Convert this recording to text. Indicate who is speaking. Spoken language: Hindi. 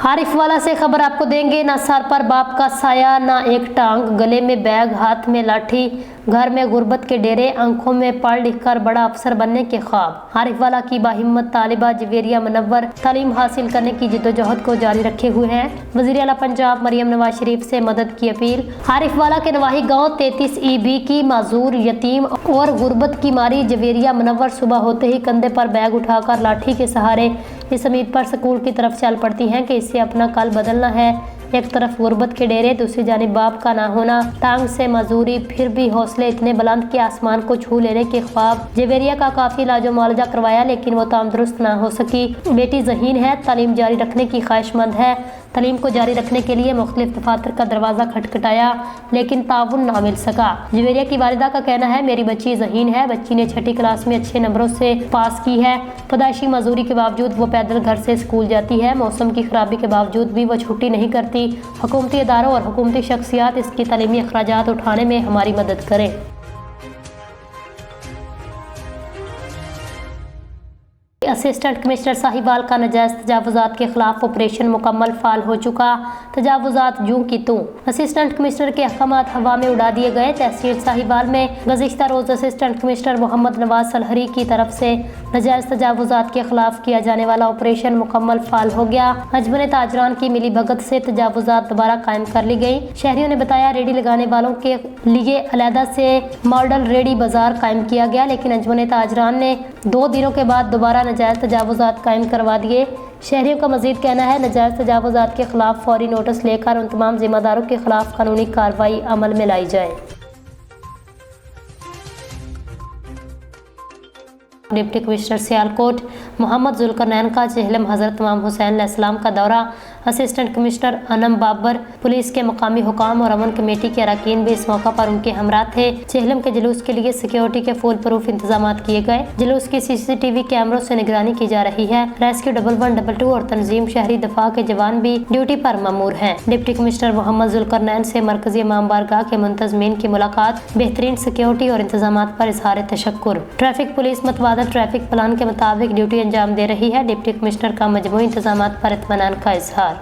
Speaker 1: आरिफ वाला से खबर आपको देंगे। ना सर पर बाप का साया, ना एक टांग, गले में बैग, हाथ में लाठी, घर में गुर्बत के डेरे, आंखों में पढ़ लिख कर बड़ा अफसर बनने के ख्वाब। आरिफ वाला की बाहिम्मत तालिबा जवेरिया मुनव्वर तालीम हासिल करने की जिद्दोजहद को जारी रखे हुए हैं। वज़ीर आला पंजाब मरियम नवाज शरीफ से मदद की अपील। आरिफ वाला के नवाही गाँव 33 EB की माजूर, यतीम और गुर्बत की मारी जवेरिया मुनव्वर सुबह होते ही कंधे पर बैग उठाकर लाठी के सहारे इस उम्मीद पर स्कूल की तरफ चल पड़ती हैं कि इससे अपना कल बदलना है। एक तरफ गुर्बत के डेरे, दूसरी जानिब बाप का ना होना, टांग से मजदूरी, फिर भी हौसले इतने बुलंद कि आसमान को छू लेने के ख्वाब। जवेरिया का काफी इलाजो मुआलजा करवाया लेकिन वो तंदुरुस्त ना हो सकी। बेटी ज़हीन है, तालीम जारी रखने की ख्वाहिशमंद है। तालीम को जारी रखने के लिए मुख्तलिफ दफातर का दरवाज़ा खटखटाया लेकिन ताउन ना मिल सका। जवेरिया की वालिदा का कहना है, मेरी बच्ची ज़हीन है, बच्ची ने 6ठी क्लास में अच्छे नंबरों से पास की है। पैदाइशी मजदूरी के बावजूद वो पैदल घर से स्कूल जाती है। मौसम की खराबी के बावजूद भी वो छुट्टी नहीं करती। हुकूमती इदारों और हुकूमती शख्सियात इसकी तालीमी अखराजात उठाने में हमारी मदद करें। असिस्टेंट कमिश्नर साहिवाल का नजायज तजावुजात के खिलाफ ऑपरेशन मुकम्मल फाल हो चुका। तजावुजात यूं की तू। असिस्टेंट कमिश्नर के अहकामात हवा में उड़ा दिए गए। तहसील साहिवाल में गुज़िश्ता रोज असिस्टेंट कमिश्नर मोहम्मद नवाज सलहरी की तरफ से नजायज तजावुजात के खिलाफ किया जाने वाला ऑपरेशन मुकम्मल फाल हो गया। अजमन ताजरान की मिली भगत से तजावुजात दोबारा कायम कर ली गई। शहरियों ने बताया, रेडी लगाने वालों के लिए अलहदा से मॉडल रेडी बाजार कायम किया गया लेकिन अजमन ताजरान ने 2 दिनों के बाद दोबारा नजायज तजावुजात कायम करवा दिए। शहरियों का मजीद कहना है, नजायज तजावुजात के खिलाफ फौरी नोटिस लेकर उन तमाम जिम्मेदारों के खिलाफ कानूनी कार्रवाई अमल में लाई जाए। डिप्टी कमिश्नर सियालकोट मोहम्मद जुल्करनैन का चेहलम हज़रत इमाम हुसैन अलैहिस्सलाम का दौरा। Assistant commissioner Anam Babar, police के मकामी हुकाम और अमन कमेटी के अरकान भी इस मौका पर उनके हमरा थे। चेहलम के जुलूस के लिए सिक्योरिटी के फुल प्रूफ इंतजाम किए गए। जुलूस की CCTV कैमरों से निगरानी की जा रही है। रेस्क्यू 1122 और तंजीम शहरी दफा के जवान भी ड्यूटी पर ममूर हैं। डिप्टी कमिश्नर मोहम्मद जुल्करनैन से मरकजी इमाम बारगाह के मुंतजमीन की मुलाकात। बेहतरीन सिक्योरिटी और इंतजाम पर इजहार तशक्कुर। ट्रैफिक पुलिस मतवादा ट्रैफिक प्लान के मुताबिक ड्यूटी अंजाम दे रही है। डिप्टी कमिश्नर का मजमूई इंतजाम पर इत्मीनान का इजहार।